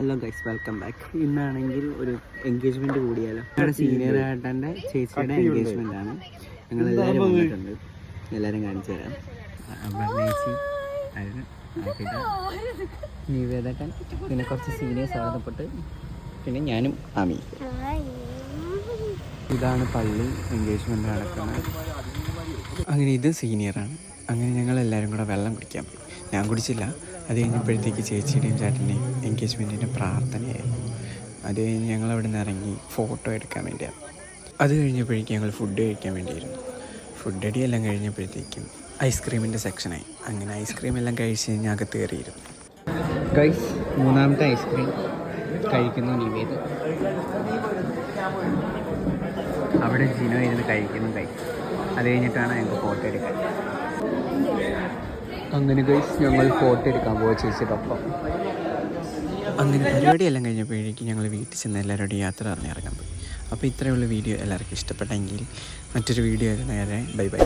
Hello guys, welcome back. ഇന്നാണെങ്കിൽ ഒരു engagement കൂടിയാലോ. ഞങ്ങളുടെ സീനിയർ ഏട്ടൻ്റെ ചേച്ചിയുടെ എൻഗേജ്മെന്റ് ആണ്. ഞങ്ങൾ എല്ലാവരും വന്നിട്ടുണ്ട്. എല്ലാവരും കാണിച്ചു തരാം. ചേച്ചി നിവേദകൻ, പിന്നെ കുറച്ച് സീനിയേഴ്സ് ആവപ്പെട്ടു, പിന്നെ ഞാനും ആമി. ഇതാണ് പള്ളി എൻഗേജ്മെന്റ് നടക്കുന്നത്. അങ്ങനെ ഇത് സീനിയറാണ്. അങ്ങനെ ഞങ്ങൾ എല്ലാവരും കൂടെ വെള്ളം കുടിക്കാൻ പോയി. ഞാൻ കുടിച്ചില്ല. അത് കഴിഞ്ഞപ്പോഴത്തേക്ക് ചേച്ചിയുടെയും ചേട്ടൻ്റെയും എൻഗേജ്മെൻറ്റിൻ്റെ പ്രാർത്ഥനയായിരുന്നു. അത് കഴിഞ്ഞ് ഞങ്ങൾ അവിടെ നിന്ന് ഇറങ്ങി ഫോട്ടോ എടുക്കാൻ വേണ്ടിയാണ്. അത് കഴിഞ്ഞപ്പോഴേക്കും ഞങ്ങൾ ഫുഡ് കഴിക്കാൻ വേണ്ടിയിരുന്നു. ഫുഡ് അടിയെല്ലാം കഴിഞ്ഞപ്പോഴത്തേക്കും ഐസ്ക്രീമിൻ്റെ സെക്ഷനായി. അങ്ങനെ ഐസ്ക്രീം എല്ലാം കഴിച്ച് കഴിഞ്ഞ് അകത്ത് കയറിയിരുന്നു. ഗൈസ്, മൂന്നാമത്തെ ഐസ്ക്രീം കഴിക്കുന്നു നിവേദ. അവിടെ ജിനോ ഇരുന്ന് കഴിക്കുന്നു. അത് കഴിഞ്ഞിട്ടാണ് ഞങ്ങൾ ഫോട്ടോ എടുക്കാൻ. അങ്ങനെ ഗൈസ്, ഞങ്ങൾ ഫോട്ടോ എടുക്കാൻ പോവുക ചേച്ചിയുടെ ഒപ്പം. അങ്ങനെ പരിപാടിയെല്ലാം കഴിഞ്ഞപ്പോഴേക്കും ഞങ്ങൾ വീട്ടിൽ ചെന്ന് എല്ലാവരോടും യാത്ര അറിഞ്ഞിറങ്ങാൻ പോയി. അപ്പോൾ ഇത്രയുള്ള വീഡിയോ എല്ലാവർക്കും ഇഷ്ടപ്പെട്ടെങ്കിൽ മറ്റൊരു വീഡിയോ നേരെ ബൈ ബൈ.